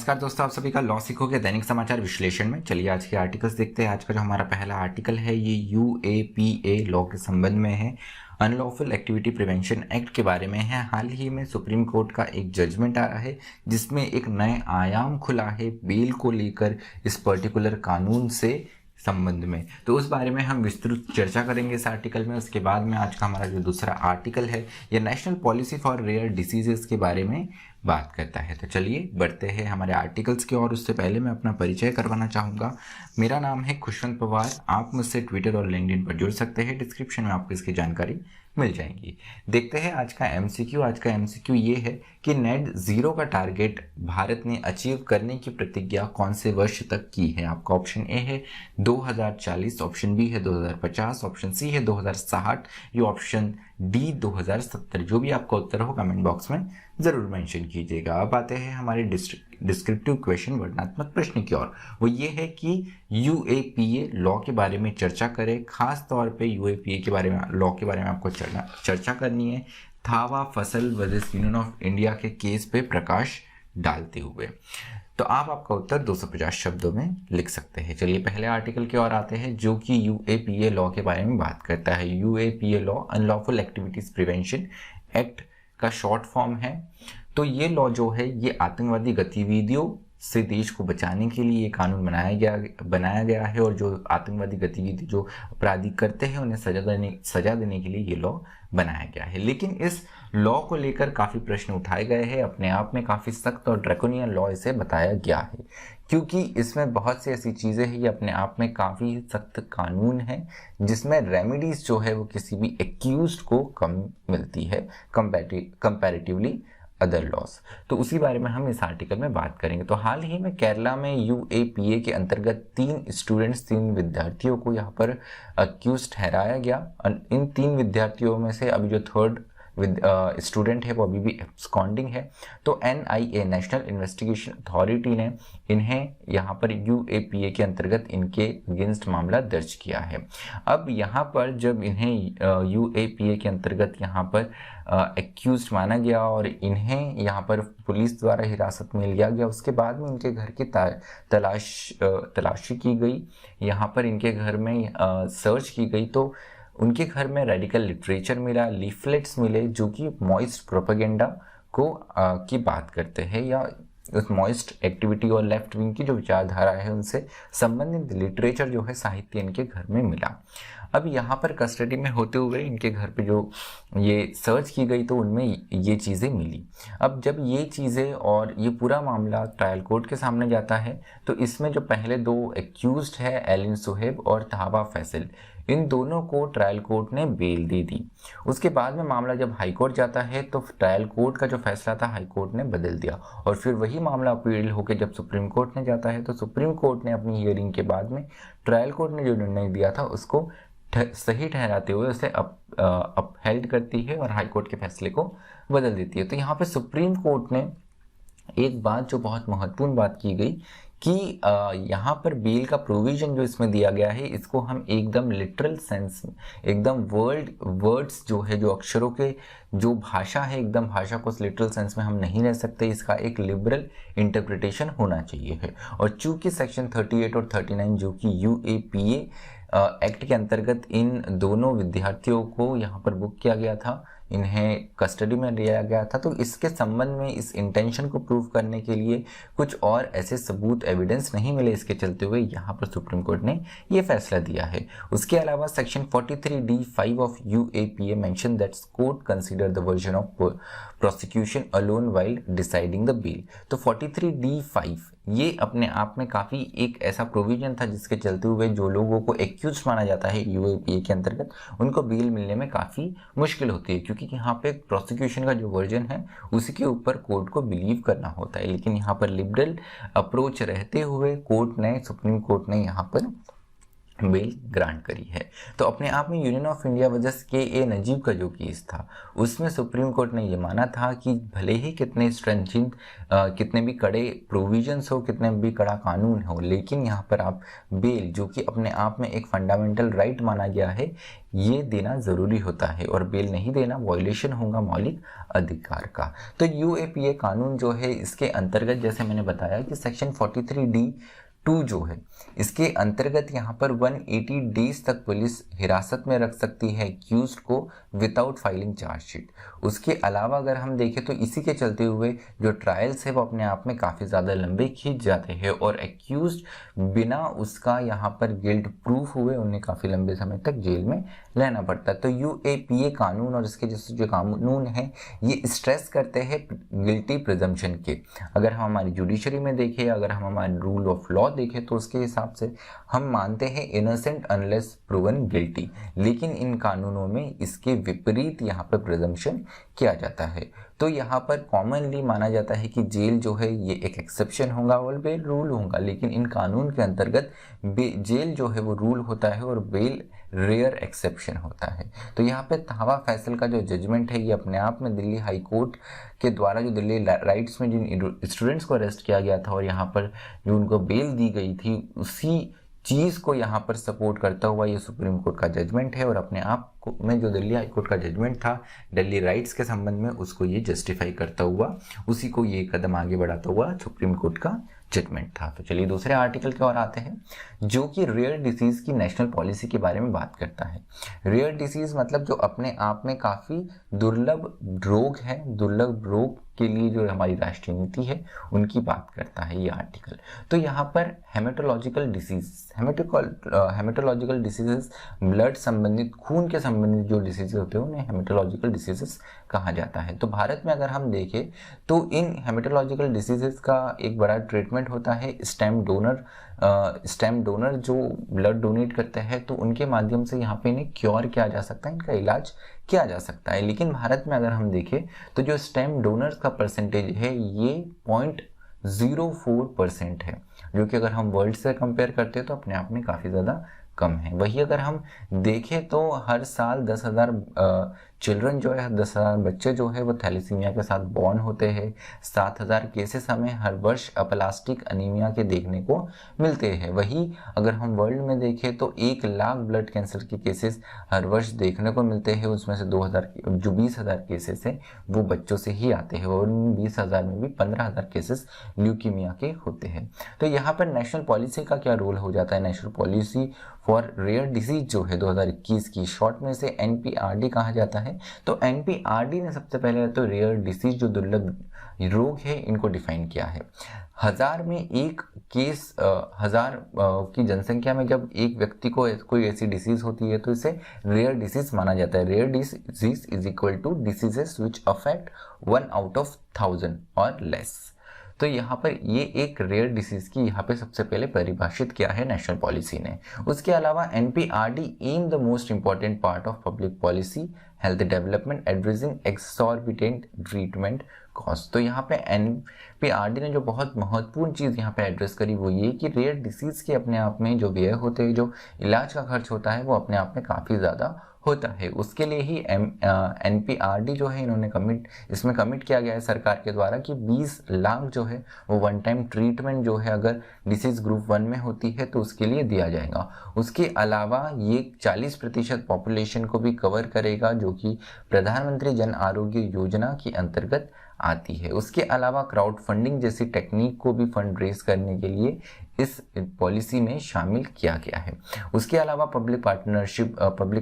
नमस्कार दोस्तों, आप सभी का लॉ सीखोगे दैनिक समाचार विश्लेषण में। चलिए आज के आर्टिकल्स देखते हैं। आज का जो हमारा पहला आर्टिकल है ये यूएपीए लॉ के संबंध में है। अनलॉफुल एक्टिविटी प्रिवेंशन एक्ट के बारे में है। हाल ही में सुप्रीम कोर्ट का एक जजमेंट आया है जिसमें एक नए आयाम खुला है बेल को लेकर इस पर्टिकुलर कानून से संबंध में। तो उस बारे में हम विस्तृत चर्चा करेंगे इस आर्टिकल में। उसके बाद में आज का हमारा जो दूसरा आर्टिकल है ये national policy for rare diseases के बारे में बात करता है। तो चलिए बढ़ते हैं हमारे आर्टिकल्स की और उससे पहले मैं अपना परिचय करवाना चाहूँगा। मेरा नाम है खुशवंत पवार। आप मुझसे ट्विटर और लिंक्डइन पर जुड़ सकते हैं। डिस्क्रिप्शन में आपको इसकी जानकारी मिल जाएंगी। देखते हैं आज का एमसीक्यू। आज का एमसीक्यू ये है कि नेट जीरो का टारगेट भारत ने अचीव करने की प्रतिज्ञा कौन से वर्ष तक की है। आपका ऑप्शन ए है 2040, ऑप्शन बी है 2050, ऑप्शन सी है 2060, ये ऑप्शन डी 2070। जो भी आपका उत्तर हो कमेंट बॉक्स में जरूर मेंशन कीजिएगा। अब आते हैं हमारे डिस्क्रिप्टिव क्वेश्चन वर्णनात्मक प्रश्न की ओर। वो ये है कि यूएपीए लॉ के बारे में चर्चा करें। खास तौर पे यूएपीए के बारे में लॉ के बारे में आपको चर्चा करनी है थावा फसल वर्सेस यूनियन ऑफ इंडिया के केस पे प्रकाश डालते हुए। तो आप आपका उत्तर 250 शब्दों में लिख सकते हैं। चलिए पहले आर्टिकल की ओर आते हैं जो कि यूएपीए लॉ के बारे में बात करता है। UAPA law unlawful activities prevention act का शॉर्ट फॉर्म है। तो ये लॉ जो है ये आतंकवादी गतिविधियों से देश को बचाने के लिए ये कानून बनाया गया है और जो आतंकवादी गतिविधि जो अपराधी करते हैं उन्हें सजा देने के लिए ये लॉ बनाया गया है। लेकिन इस लॉ को लेकर काफ़ी प्रश्न उठाए गए हैं। अपने आप में काफ़ी सख्त और ड्रैकोनियन लॉ इसे बताया गया है क्योंकि इसमें बहुत सी ऐसी चीज़ें हैं। ये अपने आप में काफ़ी सख्त कानून है जिसमें रेमेडीज जो है वो किसी भी एक्यूज्ड को कम मिलती है कंपैरेटिवली अदर लॉस। तो उसी बारे में हम इस आर्टिकल में बात करेंगे। तो हाल ही में केरला में यूएपीए के अंतर्गत 3 विद्यार्थियों को यहाँ पर अक्यूज ठहराया गया। इन 3 विद्यार्थियों में से अभी जो थर्ड स्टूडेंट है वो अभी भी एब्सकॉन्डिंग है। तो एनआईए नेशनल इन्वेस्टिगेशन अथॉरिटी ने इन्हें यहाँ पर यूएपीए के अंतर्गत इनके अगेंस्ट मामला दर्ज किया है। अब यहाँ पर जब इन्हें यूएपीए के अंतर्गत यहाँ पर एक्यूज माना गया और इन्हें यहाँ पर पुलिस द्वारा हिरासत में लिया गया, उसके बाद में इनके घर की तलाशी की गई। यहाँ पर इनके घर में सर्च की गई तो उनके घर में रेडिकल लिटरेचर मिला, लीफलेट्स मिले जो कि मॉइस्ट प्रोपेगेंडा को की बात करते हैं या उस मॉइस्ट एक्टिविटी और लेफ्ट विंग की जो विचारधारा है उनसे संबंधित लिटरेचर जो है साहित्य इनके घर में मिला। अब यहाँ पर कस्टडी में होते हुए इनके घर पे जो ये सर्च की गई तो उनमें ये चीज़ें मिली। अब जब ये चीज़ें और ये पूरा मामला ट्रायल कोर्ट के सामने जाता है तो इसमें जो पहले 2 एक्यूज्ड है एलिन सुहेब और थावा फैसल, इन दोनों को ट्रायल कोर्ट ने बेल दे दी। उसके बाद में मामला जब हाई कोर्ट जाता है तो ट्रायल कोर्ट का जो फैसला था हाई कोर्ट ने बदल दिया और फिर वही मामला अपील होकर जब सुप्रीम कोर्ट में जाता है तो सुप्रीम कोर्ट ने अपनी हियरिंग के बाद में ट्रायल कोर्ट ने जो निर्णय दिया था उसको सही ठहराते हुए उसे अपहेल्ड करती है और हाई कोर्ट के फैसले को बदल देती है। तो यहाँ पे सुप्रीम कोर्ट ने एक बात जो बहुत महत्वपूर्ण बात की गई कि यहाँ पर बेल का प्रोविजन जो इसमें दिया गया है इसको हम एकदम लिटरल सेंस में एकदम वर्ड्स जो है जो अक्षरों के जो भाषा है एकदम भाषा को लिटरल सेंस में हम नहीं ले सकते। इसका एक लिबरल इंटरप्रिटेशन होना चाहिए है। और चूंकि सेक्शन 38 और 39 जो कि यूएपीए एक्ट के अंतर्गत इन दोनों विद्यार्थियों को यहाँ पर बुक किया गया था, इन्हें कस्टडी में लिया गया था, तो इसके संबंध में इस इंटेंशन को प्रूव करने के लिए कुछ और ऐसे सबूत एविडेंस नहीं मिले। इसके चलते हुए यहाँ पर सुप्रीम कोर्ट ने ये फैसला दिया है। उसके अलावा section 43D(5) of UAPA mention that court consider the version of prosecution alone while deciding the bail. तो 43D(5) ये अपने आप में काफ़ी एक ऐसा प्रोविजन था जिसके चलते हुए जो लोगों को एक्यूज माना जाता है यूएपीए के अंतर्गत उनको बेल मिलने में काफ़ी मुश्किल होती है क्योंकि यहाँ पे प्रोसिक्यूशन का जो वर्जन है उसी के ऊपर कोर्ट को बिलीव करना होता है। लेकिन यहाँ पर लिबरल अप्रोच रहते हुए सुप्रीम कोर्ट ने यहाँ पर बेल ग्रांट करी है। तो अपने आप में यूनियन ऑफ इंडिया वर्सेस के नजीब का जो केस था उसमें सुप्रीम कोर्ट ने ये माना था कि भले ही कितने स्ट्रेंथिंग कितने भी कड़े प्रोविजंस हो, कितने भी कड़ा कानून हो, लेकिन यहाँ पर आप बेल, जो कि अपने आप में एक फंडामेंटल राइट माना गया है, ये देना ज़रूरी होता है और बेल नहीं देना वायलेशन होगा मौलिक अधिकार का। तो यूएपीए कानून जो है इसके अंतर्गत जैसे मैंने बताया कि सेक्शन 43D(2) जो है इसके अंतर्गत यहाँ पर 180 डेज तक पुलिस हिरासत में रख सकती है एक्यूज्ड को विदाउट फाइलिंग चार्जशीट। उसके अलावा अगर हम देखें तो इसी के चलते हुए जो ट्रायल्स है वो अपने आप में काफ़ी ज़्यादा लंबे खींच जाते हैं और एक्यूज्ड बिना उसका यहाँ पर गिल्ट प्रूफ हुए उन्हें काफ़ी लंबे समय तक जेल में रहना पड़ता है। तो यूएपीए कानून और इसके जैसे जो कानून है ये स्ट्रेस करते हैं गिल्टी प्रिजम्पशन के। अगर हम हमारी जुडिशरी में देखें, अगर हम हमारे रूल ऑफ लॉ देखें तो उसके हिसाब से हम मानते हैं इनोसेंट अनलेस प्रूवन गिल्टी, लेकिन इन कानूनों में इसके विपरीत यहाँ पर प्रिजम्पशन किया जाता है। तो यहाँ पर कॉमनली माना जाता है कि जेल जो है ये एक एक्सेप्शन होगा और बेल रूल होगा, लेकिन इन कानून के अंतर्गत जेल जो है वो रूल होता है और बेल रेयर एक्सेप्शन होता है। तो यहाँ पे तावा फैसल का जो जजमेंट है ये अपने आप में दिल्ली हाई कोर्ट के द्वारा जो दिल्ली राइट्स में जिन स्टूडेंट्स को अरेस्ट किया गया था और यहाँ पर जो उनको बेल दी गई थी उसी चीज़ को यहाँ पर सपोर्ट करता हुआ ये सुप्रीम कोर्ट का जजमेंट है और अपने आप में जो दिल्ली हाई कोर्ट का जजमेंट था दिल्ली राइट्स के संबंध में उसको ये जस्टिफाई करता हुआ, उसी को ये कदम आगे बढ़ाता हुआ सुप्रीम कोर्ट का जजमेंट था। तो चलिए दूसरे आर्टिकल की ओर आते हैं जो कि रेयर डिसीज की नेशनल पॉलिसी के बारे में बात करता है। रेयर डिसीज मतलब जो अपने आप में काफ़ी दुर्लभ रोग है, दुर्लभ रोग के लिए जो हमारी राष्ट्रीय नीति है उनकी बात करता है ये आर्टिकल। तो यहाँ पर हेमेटोलॉजिकल डिसीजेस ब्लड संबंधित, खून के संबंधित जो डिसीजेज होते हैं उन्हें हेमेटोलॉजिकल डिसीजेस कहा जाता है। तो भारत में अगर हम देखें तो इन हेमेटोलॉजिकल डिसीजेस का एक बड़ा ट्रीटमेंट होता है स्टेम डोनर जो ब्लड डोनेट करते हैं, तो उनके माध्यम से यहाँ पे इन्हें क्योर किया जा सकता है, इनका इलाज किया जा सकता है। लेकिन भारत में अगर हम देखें तो जो स्टेम डोनर्स का परसेंटेज है ये 0.04% है, जो कि अगर हम वर्ल्ड से कंपेयर करते हैं तो अपने आप में काफ़ी ज़्यादा कम है। वही अगर हम देखें तो हर साल 10,000 चिल्ड्रन जो है, 10,000 बच्चे जो है वो थैलेसीमिया के साथ बॉर्न होते हैं। 7,000 केसेस हमें हर वर्ष अपलास्टिक अनीमिया के देखने को मिलते हैं। वही अगर हम वर्ल्ड में देखें तो 1 लाख ब्लड कैंसर के केसेस हर वर्ष देखने को मिलते हैं। उसमें से 20,000 केसेस हैं वो बच्चों से ही आते हैं और 20,000 में भी 15,000 केसेस ल्यूकीमिया के होते हैं। तो यहाँ पर नेशनल पॉलिसी का क्या रोल हो जाता है? National policy for rare disease जो है 2021 की, शॉर्ट में से एनपीआरडी कहा जाता है। तो एनपीआरडी ने सबसे पहले तो रेयर डिसीज जो दुर्लभ रोग है इनको डिफाइन किया है। 1000 में एक केस, 1000 की जनसंख्या में जब एक व्यक्ति को कोई ऐसी डिसीज होती है तो इसे रेयर डिसीज माना जाता है। Rare disease is equal to diseases which affect 1 out of 1000 और लेस। तो यहाँ पर ये एक रेयर डिसीज की यहाँ पे सबसे पहले परिभाषित किया है नेशनल पॉलिसी ने। उसके अलावा NPRD M the most important part of public policy health development addressing exorbitant treatment cost. तो यहाँ पे एनपीआरडी ने जो बहुत महत्वपूर्ण चीज़ यहाँ पे एड्रेस करी वो ये कि रेयर डिसीज के अपने आप में जो व्यय होते हैं, जो इलाज का खर्च होता है वो अपने आप में काफ़ी ज़्यादा होता है। उसके लिए ही एनपीआरडी जो है इन्होंने इसमें कमिट किया गया है सरकार के द्वारा कि 20 लाख जो है वो वन टाइम ट्रीटमेंट जो है अगर डिसीज ग्रुप 1 में होती है तो उसके लिए दिया जाएगा। उसके अलावा ये 40% पॉपुलेशन को भी कवर करेगा जो कि प्रधानमंत्री जन आरोग्य योजना के अंतर्गत आती है। उसके अलावा क्राउड फंडिंग जैसी टेक्निक को भी फंड रेज करने के लिए इस पॉलिसी में शामिल किया गया है। उसके अलावा पब्लिक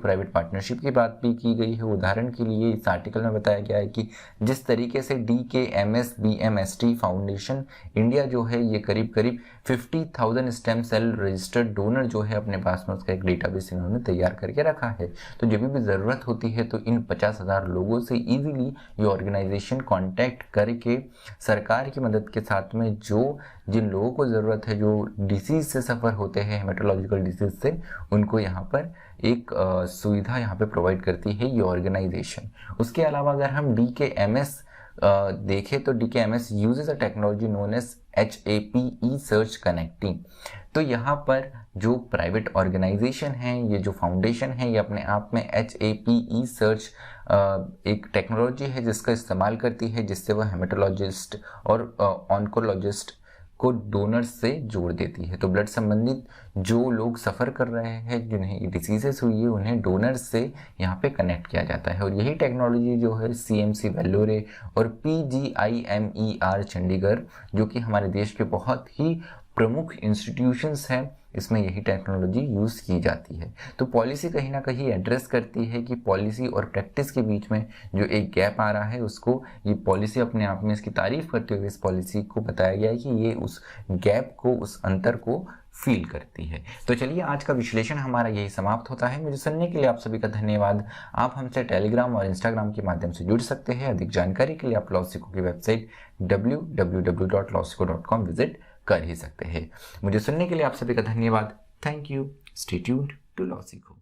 प्राइवेट पार्टनरशिप की बात भी की गई है। उदाहरण के लिए इस आर्टिकल में बताया गया है कि जिस तरीके से DKMS-BMST फाउंडेशन इंडिया जो है ये करीब 50,000 स्टेम सेल रजिस्टर्ड डोनर जो है अपने पास में उसका एक डेटाबेस इन्होंने तैयार करके रखा है। तो जब भी ज़रूरत होती है तो इन 50,000 लोगों से इजीली ये ऑर्गेनाइजेशन कांटेक्ट करके सरकार की मदद के साथ में जिन लोगों को ज़रूरत है, जो डिसीज से सफ़र होते हैं हेमेटोलॉजिकल डिसीज से, उनको यहाँ पर एक सुविधा यहाँ पे प्रोवाइड करती है ये ऑर्गेनाइजेशन। उसके अलावा अगर हम DKMS देखें तो DKMS uses a technology known as HAPE search connecting. तो यहाँ पर जो प्राइवेट ऑर्गेनाइजेशन है, ये जो फाउंडेशन है, ये अपने आप में HAPE सर्च एक टेक्नोलॉजी है जिसका इस्तेमाल करती है, जिससे वह हेमेटोलॉजिस्ट और ऑन्कोलॉजिस्ट को डोनर्स से जोड़ देती है। तो ब्लड संबंधित जो लोग सफ़र कर रहे हैं, जिन्हें डिसीजेस हुई है, उन्हें डोनर्स से यहाँ पे कनेक्ट किया जाता है। और यही टेक्नोलॉजी जो है CMC वेल्लोरे और PGIMER चंडीगढ़, जो कि हमारे देश के बहुत ही प्रमुख इंस्टीट्यूशंस हैं, इसमें यही टेक्नोलॉजी यूज़ की जाती है। तो पॉलिसी कहीं ना कहीं एड्रेस करती है कि पॉलिसी और प्रैक्टिस के बीच में जो एक गैप आ रहा है, उसको ये पॉलिसी अपने आप में इसकी तारीफ करते हुए इस पॉलिसी को बताया गया है कि ये उस गैप को, उस अंतर को फील करती है। तो चलिए, आज का विश्लेषण हमारा यही समाप्त होता है। मुझे सुनने के लिए आप सभी का धन्यवाद। आप हमसे टेलीग्राम और इंस्टाग्राम के माध्यम से जुड़ सकते हैं। अधिक जानकारी के लिए आप लॉसिको की वेबसाइट www.losico.com विजिट कर ही सकते हैं। मुझे सुनने के लिए आप सभी का धन्यवाद। Thank you. Stay tuned to लॉसिको।